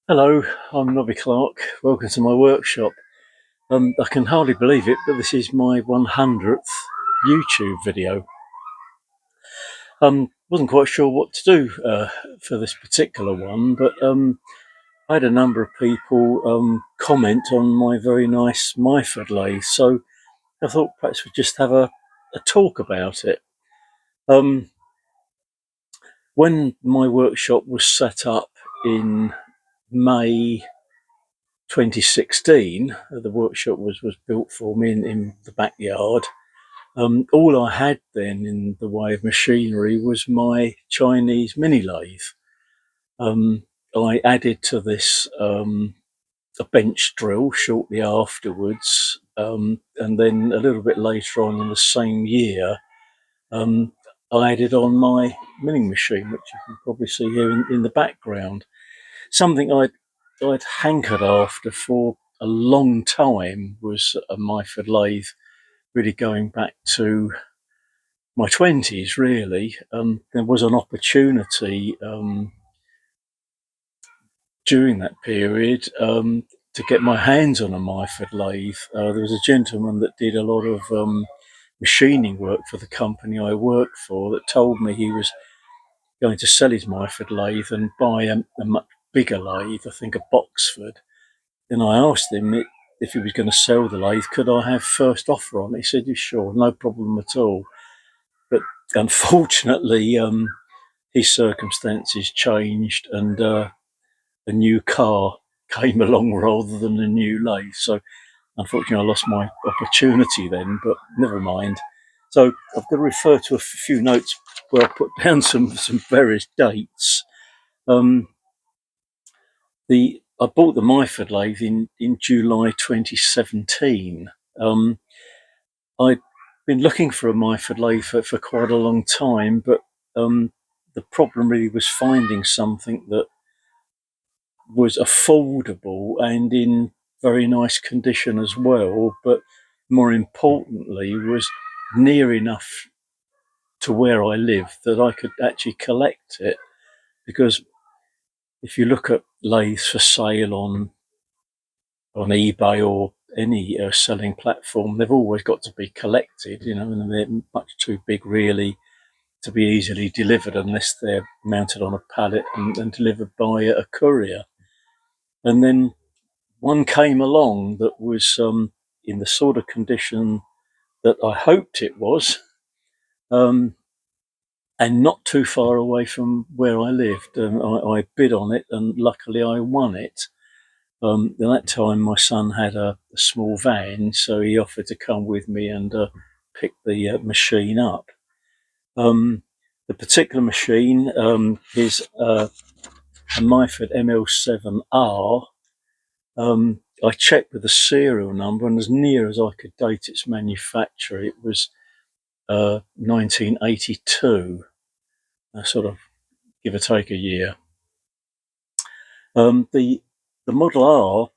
Hello, I'm Nobby Clark. Welcome to my workshop. I can hardly believe it, but this is my 100th YouTube video. Wasn't quite sure what to do for this particular one, but I had a number of people comment on my very nice Myford lathe, so I thought perhaps we'd just have a talk about it. When my workshop was set up in May 2016, the workshop was built for me in the backyard. All I had then in the way of machinery was my Chinese mini lathe. I added to this a bench drill shortly afterwards, and then a little bit later on in the same year, I added on my milling machine, which you can probably see here in the background. Something I'd hankered after for a long time was a Myford lathe, really going back to my 20s, really. There was an opportunity during that period to get my hands on a Myford lathe. There was a gentleman that did a lot of machining work for the company I worked for that told me he was going to sell his Myford lathe and buy a much bigger lathe, I think a Boxford. Then I asked him if he was going to sell the lathe, could I have first offer on it? He said, sure, no problem at all. But unfortunately, his circumstances changed and a new car came along rather than a new lathe. So unfortunately, I lost my opportunity then, but never mind. So I've got to refer to a few notes where I put down some various dates. I bought the Myford lathe in July 2017. I'd been looking for a Myford lathe for quite a long time, but the problem really was finding something that was affordable and in very nice condition as well, but more importantly was near enough to where I live that I could actually collect it. Because if you look at lathes for sale on eBay or any selling platform, they've always got to be collected, and they're much too big really to be easily delivered unless they're mounted on a pallet and delivered by a courier. And then one came along that was in the sort of condition that I hoped it was, and not too far away from where I lived. I bid on it, and luckily I won it. At that time, my son had a small van, so he offered to come with me and pick the machine up. The particular machine is a Myford ML7-R. I checked with the serial number, and as near as I could date its manufacture, it was 1982, sort of give or take a year. The Model R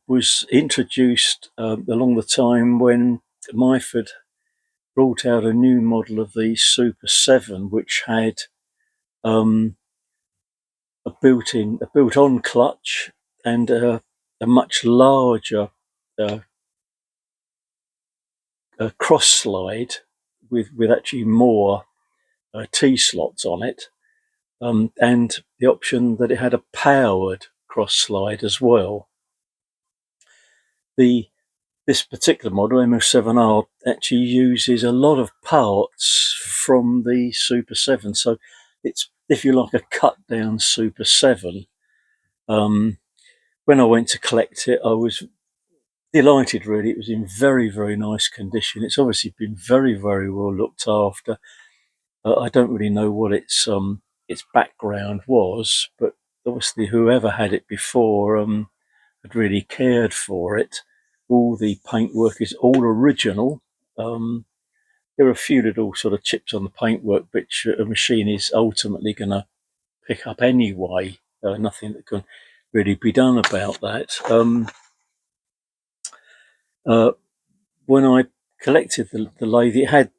was introduced along the time when Myford brought out a new model of the Super 7, which had a built-on clutch and a much larger cross slide with actually more T-slots on it, and the option that it had a powered cross slide as well. This particular model, ML7-R, actually uses a lot of parts from the Super 7, so it's, if you like, a cut-down Super 7. When I went to collect it, I was delighted, really. It was in very, very nice condition. It's obviously been very, very well looked after. I don't really know what its background was, but obviously whoever had it before had really cared for it. All the paintwork is all original. There are a few little sort of chips on the paintwork, which a machine is ultimately going to pick up anyway. Nothing that can really be done about that. When I collected the lathe, it had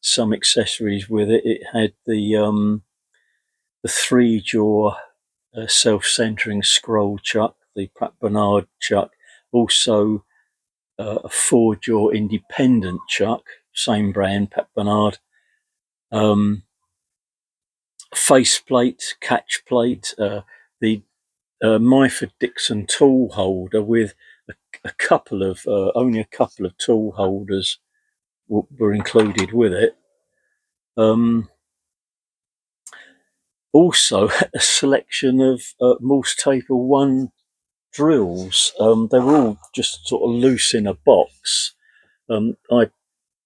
some accessories with it. It had the 3-jaw self-centering scroll chuck, the Pratt Bernard chuck, also a 4-jaw independent chuck, same brand, Pratt Bernard, faceplate, catch plate, the Myford Dixon tool holder with a couple of only a couple of tool holders were included with it. Also, a selection of Morse Taper 1 drills. They were all just sort of loose in a box. I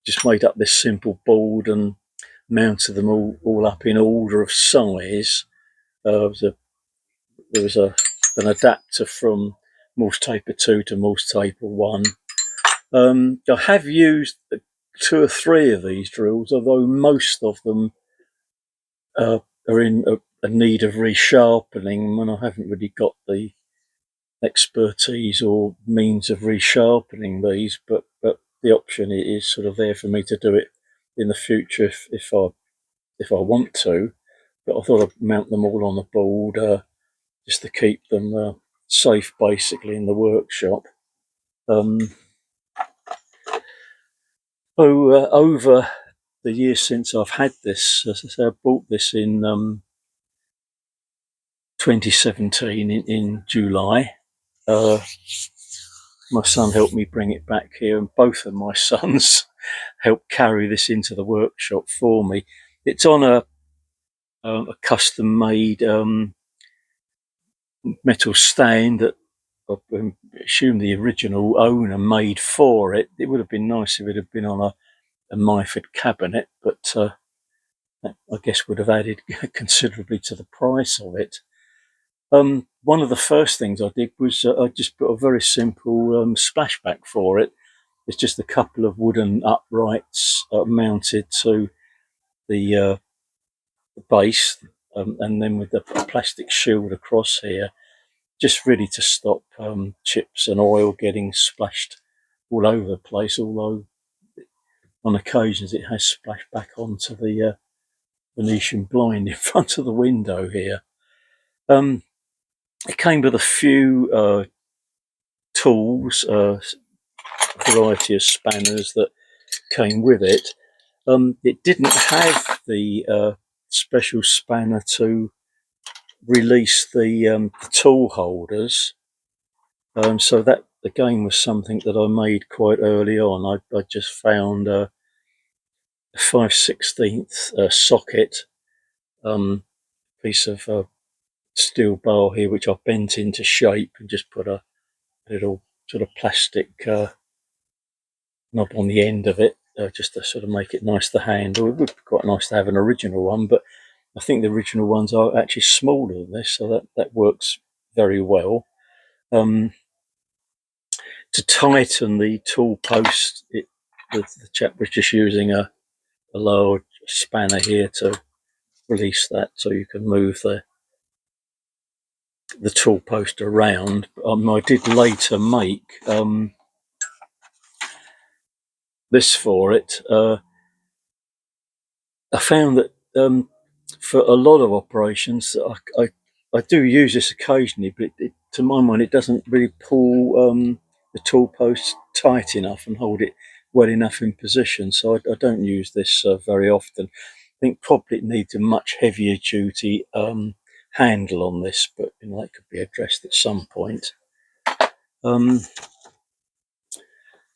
just made up this simple board and mounted them all up in order of size. There was an adapter from Morse Taper 2 to Morse Taper 1. I have used 2 or 3 of these drills, although most of them are in a need of resharpening, and I haven't really got the expertise or means of resharpening these, but the option is sort of there for me to do it in the future if I want to. But I thought I'd mount them all on the board just to keep them safe, basically, in the workshop. Over the years since I've had this, as I say, I bought this in 2017 in July. My son helped me bring it back here, and both of my sons helped carry this into the workshop for me. It's on a custom-made metal stand that I assume the original owner made for it. It would have been nice if it had been on a Myford cabinet, but I guess would have added considerably to the price of it. One of the first things I did was I just put a very simple splashback for it. It's just a couple of wooden uprights mounted to the base, and then with a plastic shield across here, just really to stop chips and oil getting splashed all over the place, although on occasions it has splashed back onto the Venetian blind in front of the window here. It came with a few tools, a variety of spanners that came with it. It didn't have the special spanner to release the tool holders, so that again was something that I made quite early on. I just found a 5/16 socket, piece of steel bar here, which I bent into shape and just put a little sort of plastic knob on the end of it, just to sort of make it nice to handle. It would be quite nice to have an original one, but I think the original ones are actually smaller than this, so that works very well. To tighten the tool post, the chap was just using a large spanner here to release that, so you can move the tool post around. I did later make this for it. I found that for a lot of operations, I do use this occasionally, but to my mind, it doesn't really pull the tool post tight enough and hold it well enough in position. So I don't use this very often. I think probably it needs a much heavier duty handle on this, but that could be addressed at some point.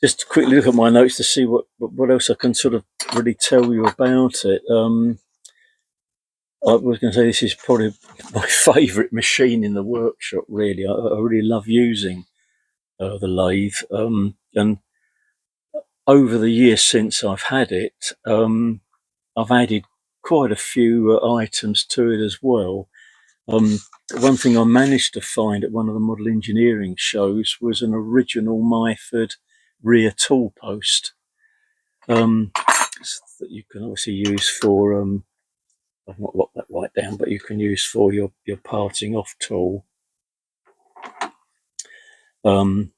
Just quickly look at my notes to see what else I can sort of really tell you about it. I was going to say this is probably my favourite machine in the workshop, really. I really love using the lathe. And over the years since I've had it, I've added quite a few items to it as well. One thing I managed to find at one of the model engineering shows was an original Myford rear tool post that you can obviously use for I've not locked that right down, but you can use for your parting off tool. And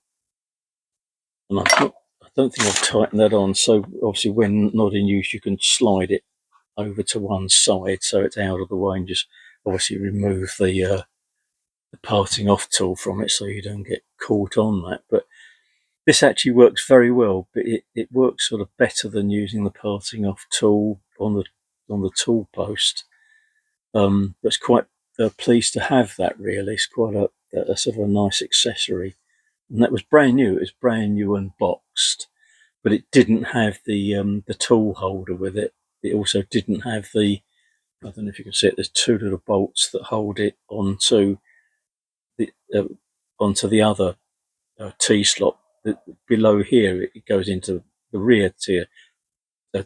I don't think I've tightened that on, so obviously when not in use you can slide it over to one side so it's out of the way and just obviously remove the parting off tool from it, so you don't get caught on that. But this actually works very well, but it works sort of better than using the parting off tool on the tool post. But quite pleased to have that. Really, it's quite a sort of a nice accessory, and that was brand new. It was brand new and boxed, but it didn't have the tool holder with it. It also didn't have the, I don't know if you can see it, there's two little bolts that hold it the uh, onto the other T-slot. Below here it goes into the rear tier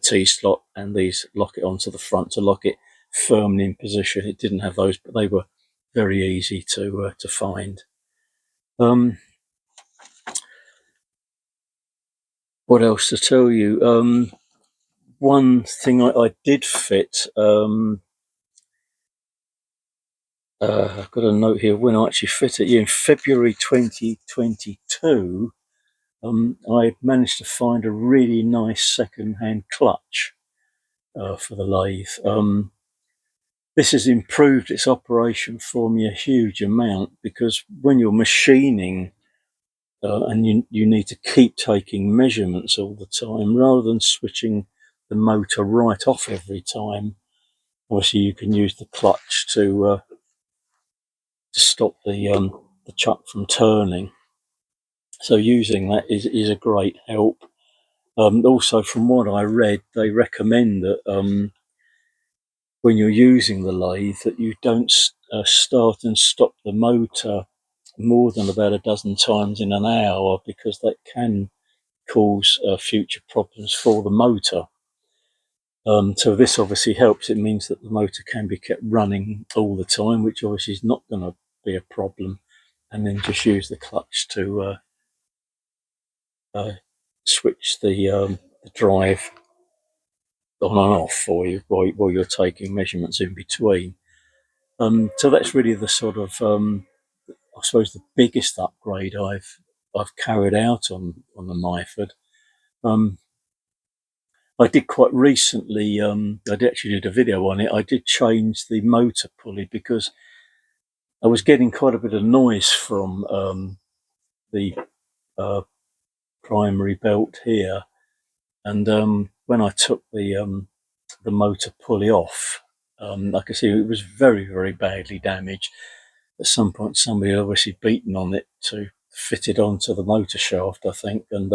T-slot, and these lock it onto the front to lock it firmly in position. It didn't have those, but they were very easy to find. What else to tell you? One thing I did fit, I've got a note here when I actually fit it. In February 2022, I managed to find a really nice second-hand clutch for the lathe. This has improved its operation for me a huge amount, because when you're machining and you need to keep taking measurements all the time, rather than switching the motor right off every time, obviously you can use the clutch to stop the chuck from turning. So using that is a great help. Also, from what I read, they recommend that when you're using the lathe, that you don't start and stop the motor more than about a dozen times in an hour, because that can cause future problems for the motor. So this obviously helps. It means that the motor can be kept running all the time, which obviously is not going to be a problem. And then just use the clutch to switch the drive on and off for you while you're taking measurements in between. So that's really the sort of, I suppose, the biggest upgrade I've carried out on the Myford. I did quite recently. I actually did a video on it. I did change the motor pulley because I was getting quite a bit of noise from the primary belt here, and when I took the motor pulley off, I could see it was very, very badly damaged. At some point, somebody had obviously beaten on it to fit it onto the motor shaft, I think, and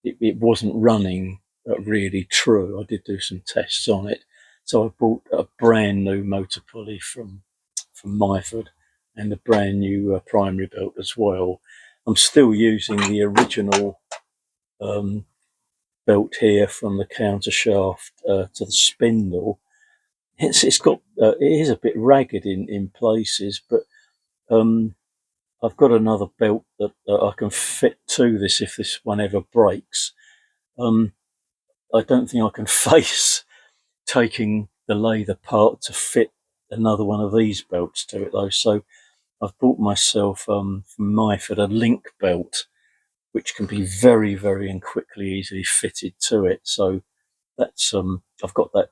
it wasn't running really true. I did do some tests on it, so I bought a brand new motor pulley from Myford, and a brand new primary belt as well. I'm still using the original belt here from the counter shaft to the spindle. It's got it is a bit ragged in places, but I've got another belt that I can fit to this if this one ever breaks. I don't think I can face taking the lathe apart to fit another one of these belts to it though. So I've bought myself from Myford a link belt, which can be very, very and quickly easily fitted to it. So that's I've got that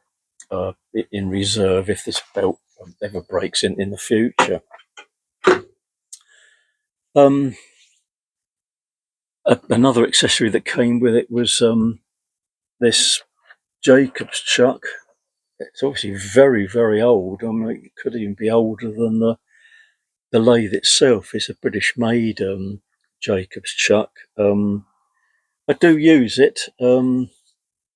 in reserve if this belt ever breaks in the future. Another accessory that came with it was this Jacob's chuck. It's obviously very, very old. I mean, it could even be older than the lathe itself. It's a British-made Jacob's chuck. I do use it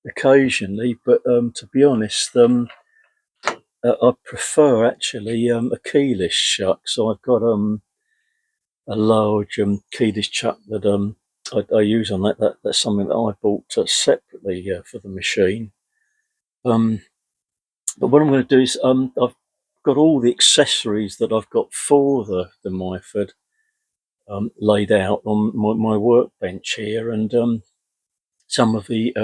occasionally, but to be honest, I prefer actually a keyless chuck. So I've got a large keyless chuck that I use on that. That's something that I bought separately for the machine. But what I'm going to do is I've got all the accessories that I've got for the Myford laid out on my workbench here, and some of the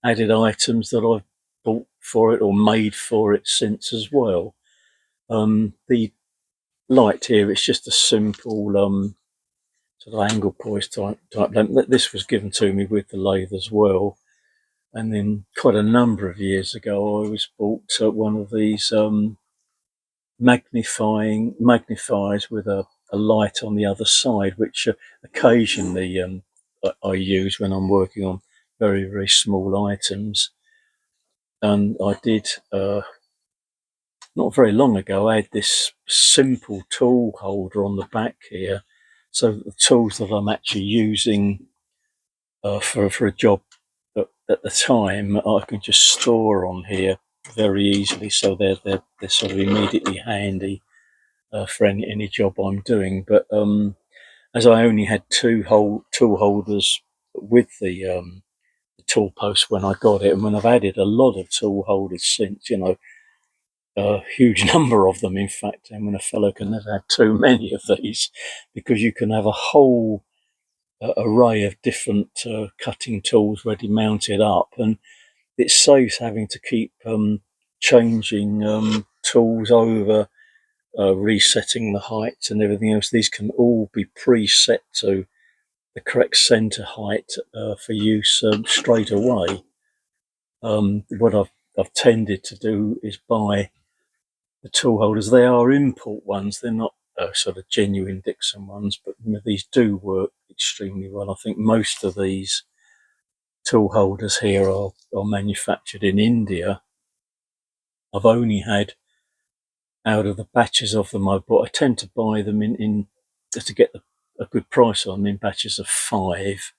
added items that I've bought for it or made for it since as well. The light here, it's just a simple sort of angle poise type lamp. This was given to me with the lathe as well. And then quite a number of years ago, I was bought one of these magnifies with a light on the other side, which occasionally I use when I'm working on very small items. And I did not very long ago. I had this simple tool holder on the back here, so the tools that I'm actually using for a job at the time, I can just store on here very easily, so they're sort of immediately handy for any job I'm doing. But as I only had tool holders with the tool post when I got it, and when I've added a lot of tool holders since, a huge number of them, in fact. I mean, a fellow can never have too many of these, because you can have a whole array of different cutting tools ready mounted up, and it saves having to keep changing tools over, resetting the heights and everything else. These can all be preset to the correct center height for use straight away. What I've tended to do is buy the tool holders. They are import ones. They're not sort of genuine Dixon ones, but these do work extremely well. I think most of these tool holders here are manufactured in India. I've only had, out of the batches of them I bought, I tend to buy them in to get a good price on them in batches of 5,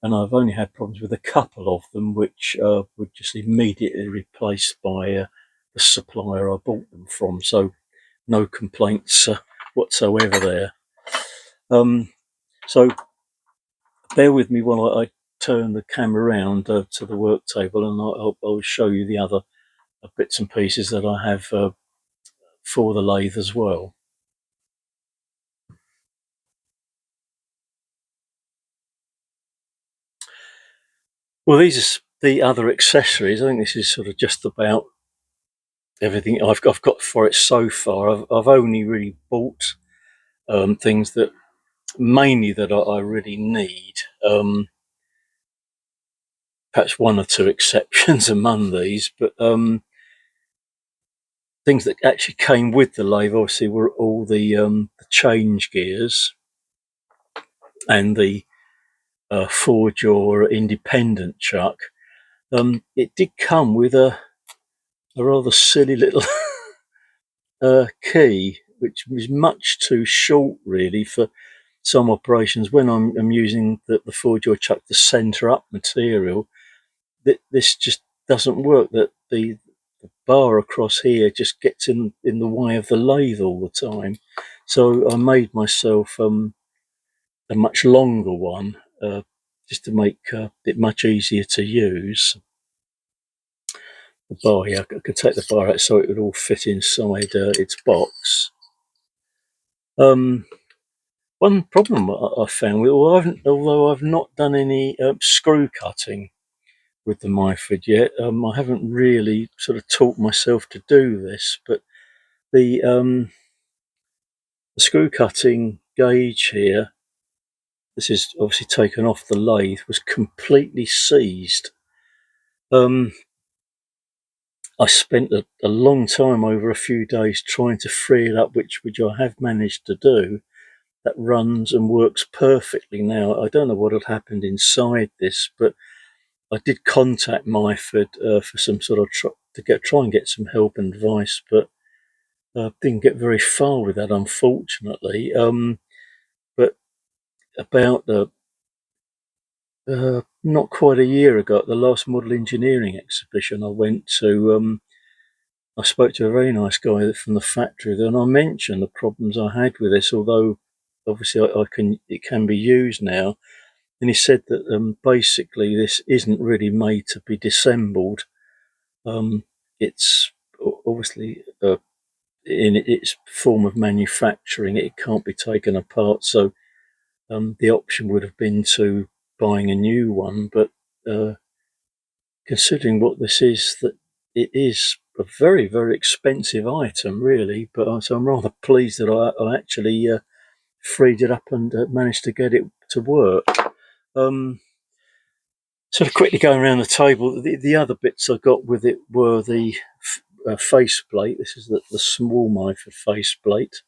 and I've only had problems with a couple of them, which were just immediately replaced by the supplier I bought them from. So no complaints whatsoever there. So bear with me while I turn the camera around to the work table, and I'll show you the other bits and pieces that I have for the lathe as well. Well, these are the other accessories. I think this is sort of just about everything I've got for it so far. I've only really bought things that mainly that I really need. Perhaps one or two exceptions among these, but things that actually came with the lathe obviously were all the change gears and the 4-jaw independent chuck. It did come with a rather silly little key, which was much too short really for some operations. When I'm using the 4-jaw chuck to centre up material, this just doesn't work. That the bar across here just gets in the way of the lathe all the time. So I made myself a much longer one, just to make it much easier to use. The bar, yeah, I could take the bar out so it would all fit inside its box. One problem I found, although I've not done any screw cutting with the Myford yet, I haven't really sort of taught myself to do this, but the screw cutting gauge here, this is obviously taken off the lathe, was completely seized. I spent a long time, over a few days, trying to free it up, which I have managed to do. That runs and works perfectly now. I don't know what had happened inside this, but I did contact Myford for some sort of try and get some help and advice, but didn't get very far with that, unfortunately. But about not quite a year ago, at the last model engineering exhibition I went to, I spoke to a very nice guy from the factory, and I mentioned the problems I had with this, although obviously it can be used now. And he said that basically this isn't really made to be disassembled. It's obviously in its form of manufacturing, it can't be taken apart. So the option would have been to buying a new one, but considering what this is, that it is a very expensive item, really. But so I'm rather pleased that I actually freed it up and managed to get it to work. Sort of quickly going around the table, the other bits I got with it were the faceplate. This is the small Myford faceplate,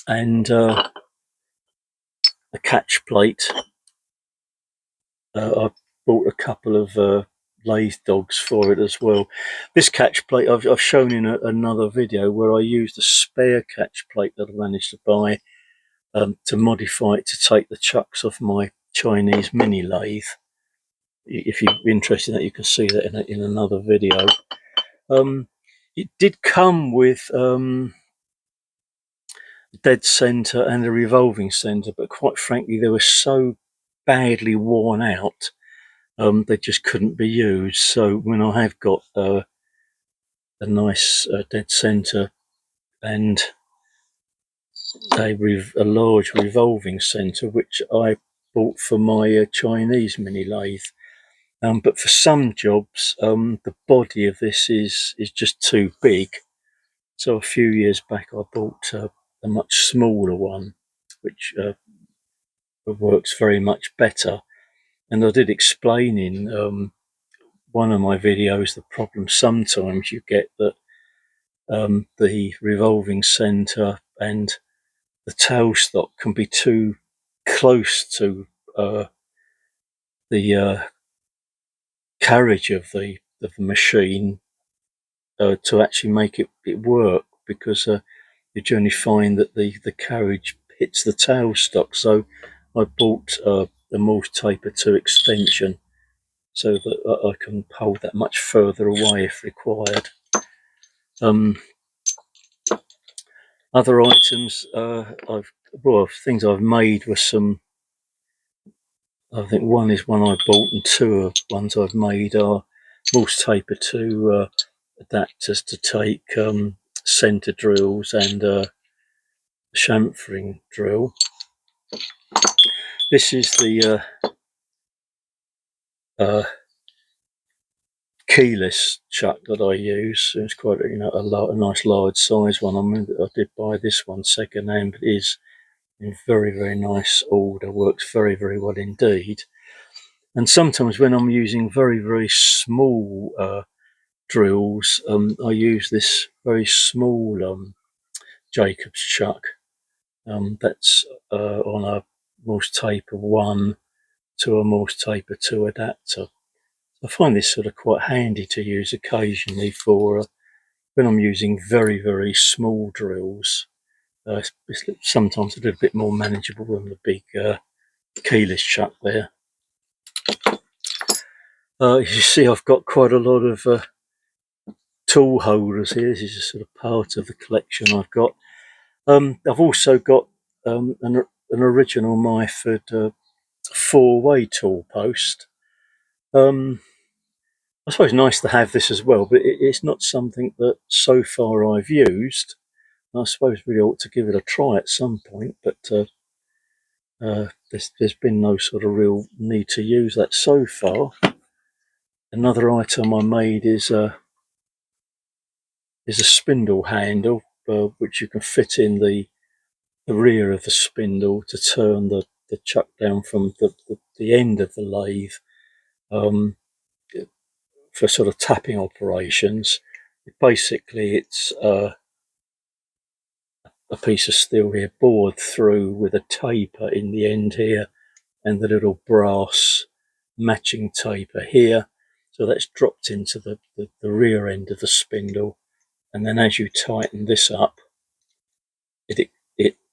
and a catch plate. I bought a couple of lathe dogs for it as well. This catch plate I've shown in another video, where I used a spare catch plate that I managed to buy to modify it to take the chucks off my Chinese mini lathe. If you're interested in that, you can see that in another video. It did come with dead centre and a revolving centre, but quite frankly they were so badly worn out they just couldn't be used. So when I have got a nice dead centre and a large revolving centre, which I bought for my Chinese mini lathe, but for some jobs the body of this is just too big. So a few years back I bought a much smaller one, which works very much better. And I did explain in one of my videos the problem sometimes you get, that the revolving centre and the tailstock can be too close to the carriage of the machine to actually make it work, because you generally find that the carriage hits the tailstock. So I bought a Morse Taper 2 extension so that I can hold that much further away if required. Other items things I've made were some. I think one is one I bought, and two of ones I've made are Morse Taper 2 adapters to take centre drills and chamfering drill. This is the keyless chuck that I use. It's quite a nice large size one. I mean, I did buy this one second hand, but it is in very nice order. Works very well indeed. And sometimes when I'm using very small drills, I use this very small Jacob's chuck. That's on a Morse Taper 1 to a Morse Taper 2 adapter. I find this sort of quite handy to use occasionally for when I'm using very small drills. It's sometimes a little bit more manageable than the big keyless chuck there. You see, I've got quite a lot of tool holders here. This is a sort of part of the collection I've got. I've also got an original Myford 4-way tool post. I suppose nice to have this as well, but it's not something that so far I've used. I suppose really ought to give it a try at some point, but there's been no sort of real need to use that so far. Another item I made is a spindle handle, which you can fit in the rear of the spindle to turn the chuck down from the end of the lathe for sort of tapping operations. Basically, it's a piece of steel here bored through with a taper in the end here, and the little brass matching taper here. So that's dropped into the rear end of the spindle, and then as you tighten this up, it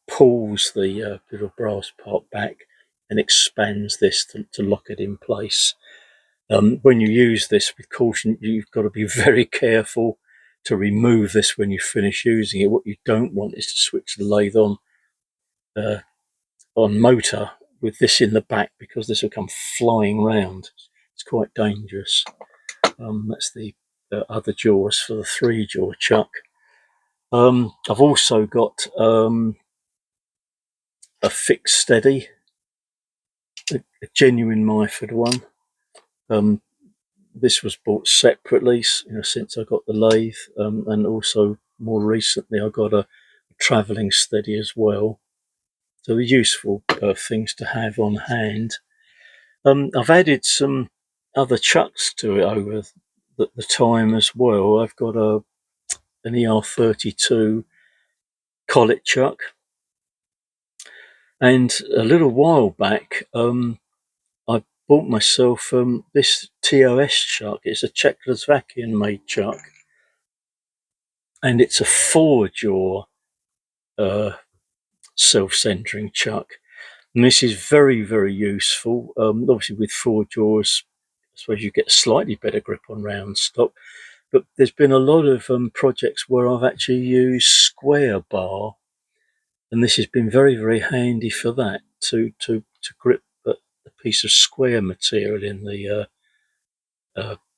pulls the little brass part back and expands this to lock it in place. When you use this, with caution, you've got to be very careful to remove this when you finish using it. What you don't want is to switch the lathe on motor with this in the back, because this will come flying round. It's quite dangerous. That's the other jaws for the 3-jaw chuck. I've also got a fixed steady, a genuine Myford one. This was bought separately, since I got the lathe, and also more recently I got a travelling steady as well. So they're useful things to have on hand. I've added some other chucks to it over the time as well. I've got an ER32 collet chuck, and a little while back I bought myself this TOS chuck. It's a Czechoslovakian made chuck, and it's a 4-jaw self-centering chuck. And this is very, very useful. Obviously, with 4 jaws, I suppose you get a slightly better grip on round stock. But there's been a lot of projects where I've actually used square bar, and this has been very, very handy for that, to grip a piece of square material in the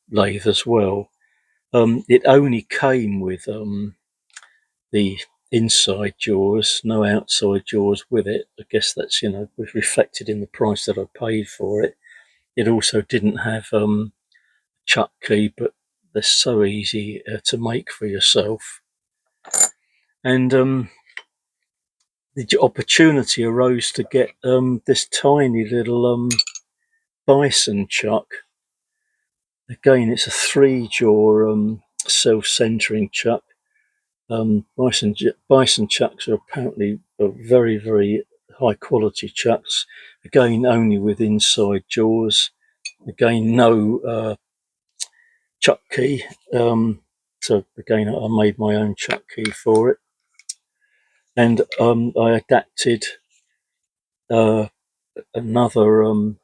lathe as well. It only came with the inside jaws, no outside jaws with it. I guess that's, was reflected in the price that I paid for it. It also didn't have chuck key, but they're so easy to make for yourself. And the opportunity arose to get this tiny little bison chuck. Again, it's a 3-jaw self-centering chuck. Bison chucks are apparently very, very high quality chucks. Again, only with inside jaws. Again, no chuck key. So again, I made my own chuck key for it, and I adapted another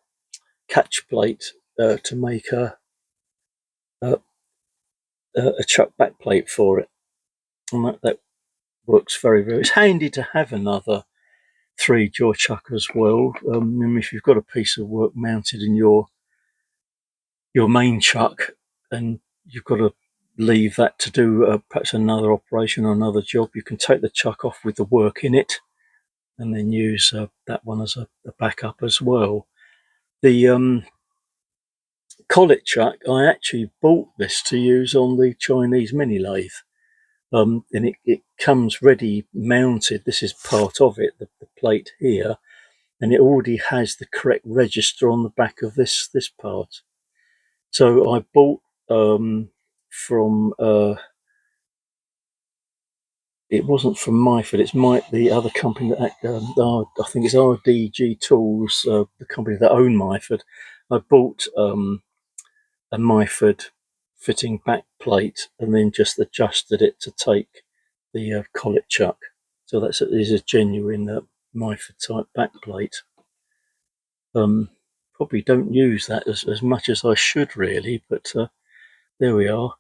catch plate to make a chuck back plate for it, and that works very, very. It's handy to have another 3-jaw chuck as well. If you've got a piece of work mounted in your main chuck, and you've got to leave that to do perhaps another operation or another job, you can take the chuck off with the work in it, and then use that one as a backup as well. The collet chuck, I actually bought this to use on the Chinese mini lathe, and it comes ready mounted. This is part of it, the plate here, and it already has the correct register on the back of this part. So I bought from it wasn't from Myford, it's the other company that I think it's RDG Tools, the company that own Myford. I bought a Myford fitting back plate and then just adjusted it to take the collet chuck. So that is a genuine Myford type back plate. Probably don't use that as much as I should really, but there we are.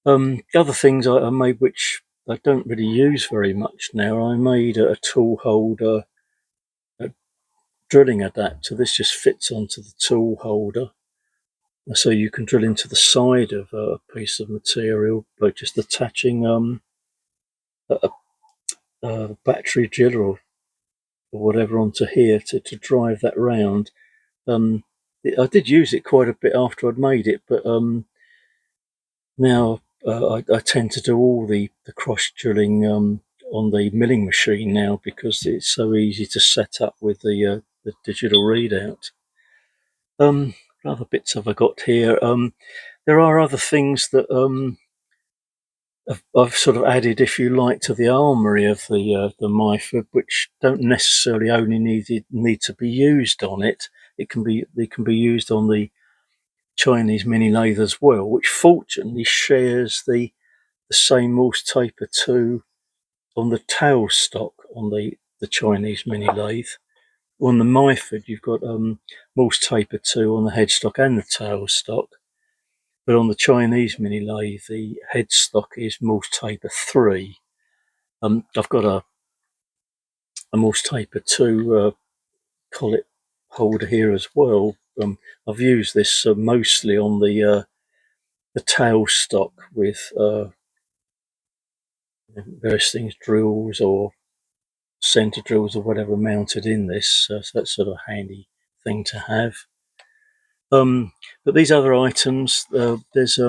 Other things I made, which I don't really use very much now, I made a tool holder, a drilling adapter. This just fits onto the tool holder, so you can drill into the side of a piece of material by just attaching a battery drill or whatever onto here to drive that round. I did use it quite a bit after I'd made it, but now I tend to do all the cross drilling on the milling machine now, because it's so easy to set up with the digital readout. Other bits have I got here? There are other things that I've sort of added, if you like, to the armoury of the Myford, which don't necessarily only need to be used on it. They can be used on the Chinese mini lathe as well, which fortunately shares the same Morse taper 2 on the tail stock on the Chinese mini lathe. On the Myford, you've got Morse taper 2 on the headstock and the tail stock, but on the Chinese mini lathe, the headstock is Morse taper 3. I've got a Morse taper 2 collet holder here as well. I've used this mostly on the tail stock with various things, drills or center drills or whatever mounted in this, so that's sort of a handy thing to have. But these other items, there's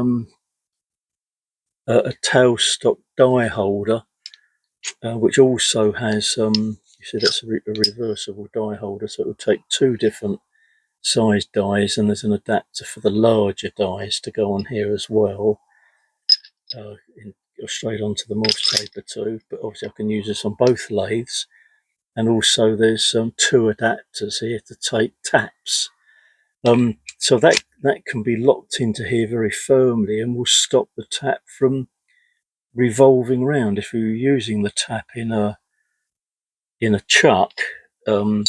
a tail stock die holder, which also has you see that's a reversible die holder, so it will take 2 different size dies, and there's an adapter for the larger dies to go on here as well. Go straight onto the morse paper too, but obviously I can use this on both lathes. And also there's 2 adapters here to take taps. So that can be locked into here very firmly and will stop the tap from revolving around. If you're using the tap in a chuck, the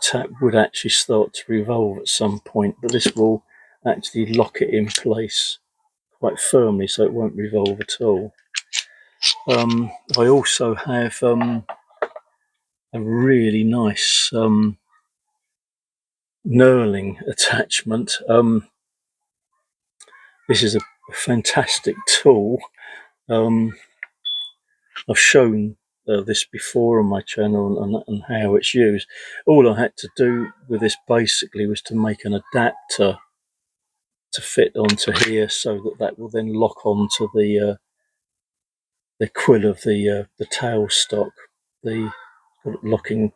tap would actually start to revolve at some point, but this will actually lock it in place quite firmly so it won't revolve at all. I also have a really nice knurling attachment. This is a fantastic tool. I've shown this before on my channel and how it's used. All I had to do with this basically was to make an adapter to fit onto here, so that will then lock onto the quill of the tailstock. The locking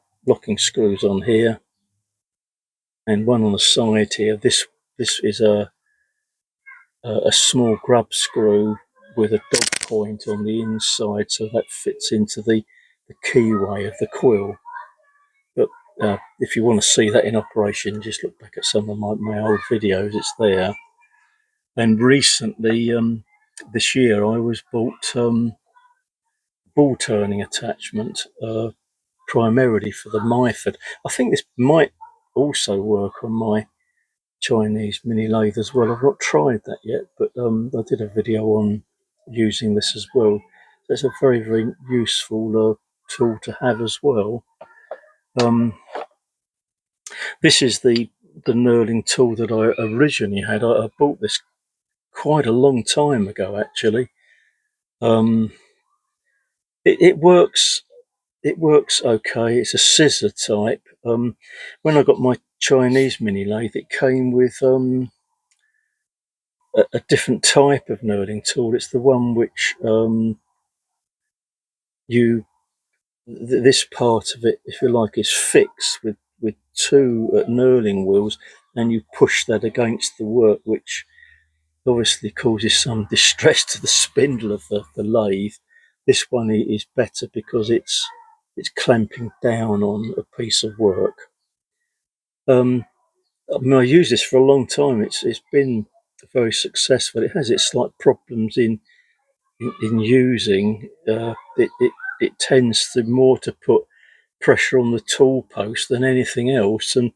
screws on here, and one on the side here. This is a small grub screw with a dog point on the inside, so that fits into the keyway of the quill. But if you want to see that in operation, just look back at some of my old videos, it's there. And recently, this year, I was bought ball turning attachment, primarily for the Myford. I think this might also work on my Chinese mini lathe as well. I've not tried that yet, but I did a video on using this as well. So it's a very, very useful tool to have as well. This is the knurling tool that I originally had. I bought this quite a long time ago, actually. It works. It works okay. It's a scissor type. When I got my Chinese mini lathe, it came with a different type of knurling tool. It's the one which this part of it, if you like, is fixed with 2 knurling wheels, and you push that against the work, which obviously causes some distress to the spindle of the lathe. This one is better because it's clamping down on a piece of work. I mean, I use this for a long time. It's been very successful. It has its slight problems in using. It tends to more to put pressure on the tool post than anything else, and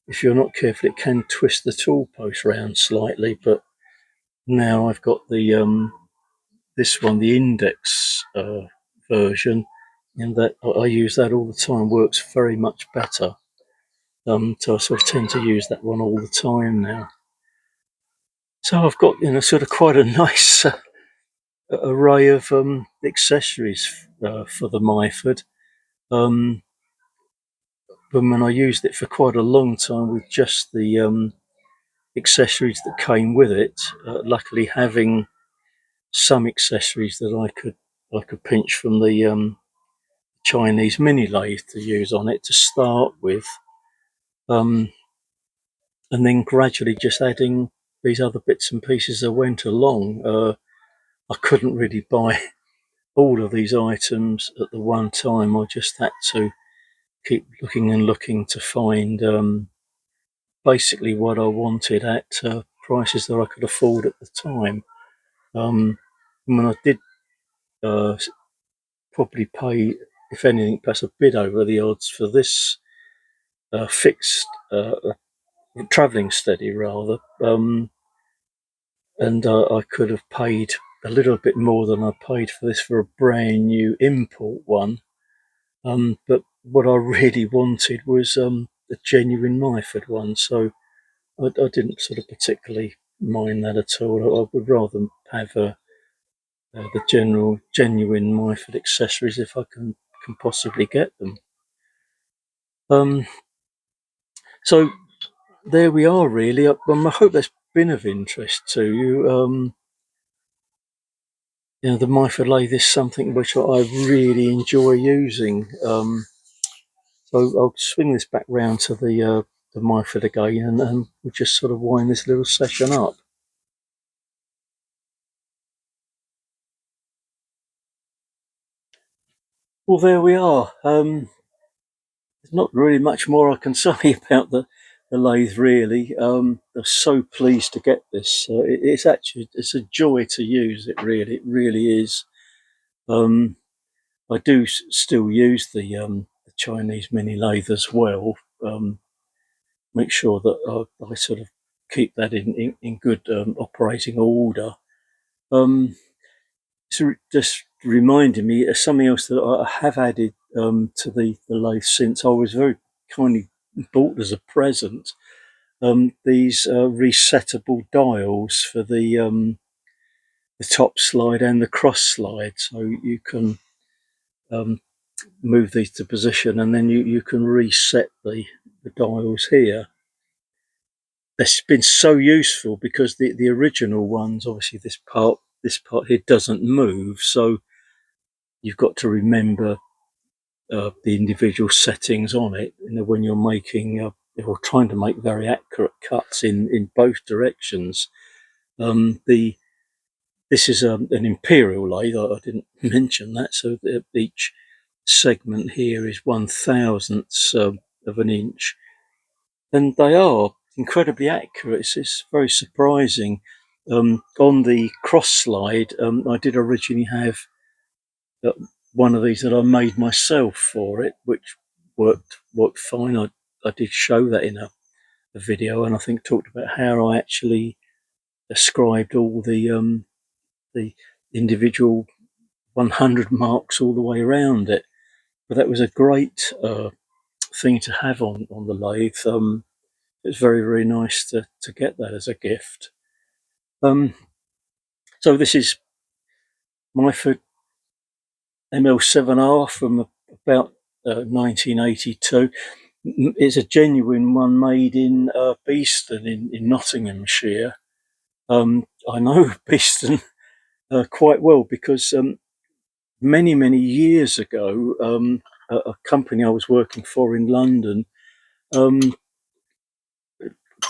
if you're not careful, it can twist the tool post round slightly. But now I've got the this one, the index version, and that I use that all the time. Works very much better. So I sort of tend to use that one all the time now. So I've got sort of quite a nice array of accessories for the Myford. But when I used it for quite a long time with just the accessories that came with it, luckily having some accessories that I could pinch from the Chinese mini lathe to use on it to start with, and then gradually just adding these other bits and pieces that went along. I couldn't really buy all of these items at the one time. I just had to keep looking and looking to find basically what I wanted at prices that I could afford at the time. When I did probably pay, if anything, perhaps a bit over the odds for this fixed travelling steady rather, and I could have paid a little bit more than I paid for this for a brand new import one. But what I really wanted was a genuine Myford one, so I didn't sort of particularly mind that at all. I would rather have the genuine Myford accessories if I can possibly get them. So there we are, really. I hope that's been of interest to you. The Myford lathe is something which I really enjoy using. So So I'll swing this back round to the Myford again, and we'll just sort of wind this little session up. Well, there we are. There's not really much more I can say about the lathe, really. I'm so pleased to get this. It's a joy to use. It really is. I do still use the Chinese mini lathe as well. Make sure that I sort of keep that in good operating order. So just reminding me of something else that I have added to the lathe since I was very kindly bought as a present. These resettable dials for the top slide and the cross slide, so you can move these to position, and then you can reset the dials here. That's been so useful because the original ones, obviously this part here doesn't move, so you've got to remember the individual settings on it, when you're making or trying to make very accurate cuts in both directions. This is an imperial lathe. I didn't mention that. So each segment here is 1/1000th of an inch, and they are incredibly accurate. It's very surprising. On the cross slide, I did originally have one of these that I made myself for it, which worked fine. I did show that in a video, and I think talked about how I actually ascribed all the individual 100 marks all the way around it. But that was a great thing to have on the lathe. It was very nice to get that as a gift. So this is Myford ML7-R from about 1982. It's a genuine one made in Beeston in Nottinghamshire. I know Beeston quite well because many years ago, a company I was working for in London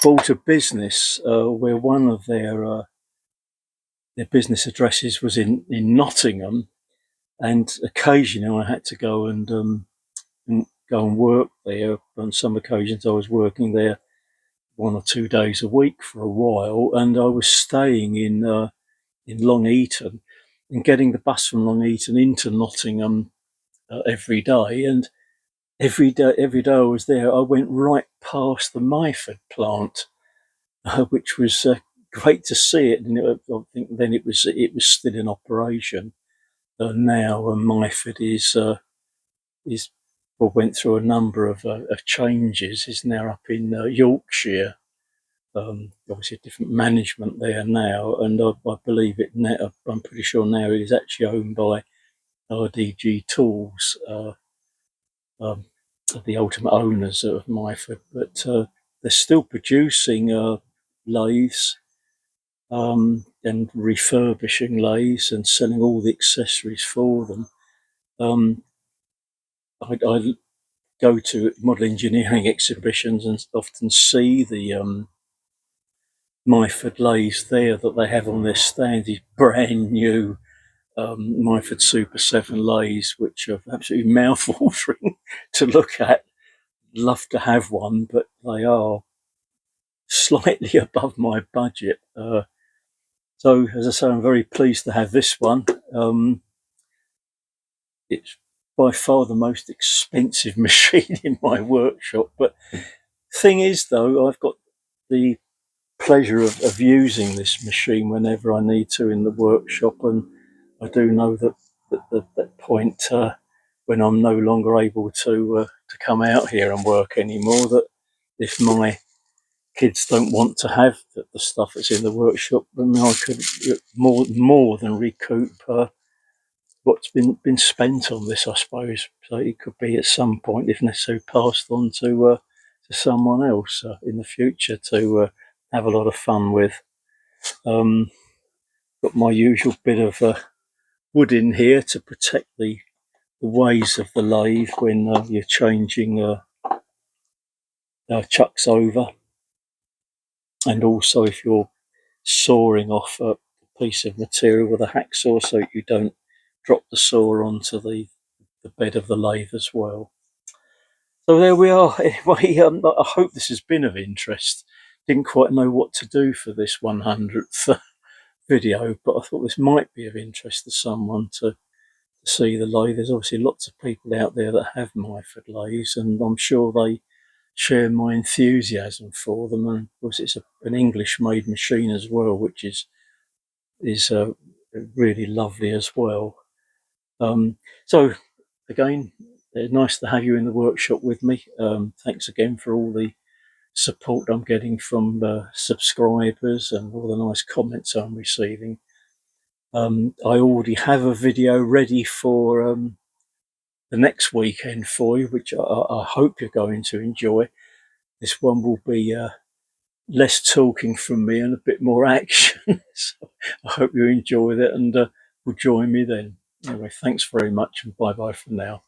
bought a business where one of their business addresses was in Nottingham, and occasionally I had to go and go and work there. On some occasions, I was working there 1 or 2 days a week for a while, and I was staying in Long Eaton and getting the bus from Long Eaton into Nottingham every day. And every day I was there, I went right past the Myford plant, which was great to see it. And I think then it was still in operation. Now Myford is well, went through a number of changes. Is now up in Yorkshire. Obviously, different management there now, and I believe it now. I'm pretty sure now it is actually owned by RDG Tools, the ultimate owners of Myford. But they're still producing lathes and refurbishing lathes and selling all the accessories for them. I go to model engineering exhibitions and often see the Myford lathes there that they have on their stand. These brand new Myford Super 7 lathes, which are absolutely mouth-watering to look at. Love to have one, but they are slightly above my budget. So, as I say, I'm very pleased to have this one. It's by far the most expensive machine in my workshop. But thing is, though, I've got the pleasure of using this machine whenever I need to in the workshop, and I do know that that point when I'm no longer able to come out here and work anymore, that if my kids don't want to have the stuff that's in the workshop, then I could more than recoup what's been spent on this, I suppose. So it could be at some point, if necessary, passed on to someone else in the future to have a lot of fun with. Got my usual bit of wood in here to protect the ways of the lathe when you're changing chucks over, and also if you're sawing off a piece of material with a hacksaw so you don't drop the saw onto the bed of the lathe as well. So there we are. Anyway, I hope this has been of interest. Didn't quite know what to do for this 100th video, but I thought this might be of interest to someone to see the lathe. There's obviously lots of people out there that have Myford lathes, and I'm sure they share my enthusiasm for them. And of course, it's an English-made machine as well, which is really lovely as well. So again, nice to have you in the workshop with me. Thanks again for all the support I'm getting from subscribers and all the nice comments I'm receiving. I already have a video ready for the next weekend for you, which I hope you're going to enjoy. This one will be less talking from me and a bit more action. So I hope you enjoy that and will join me then. Anyway, thanks very much and bye bye for now.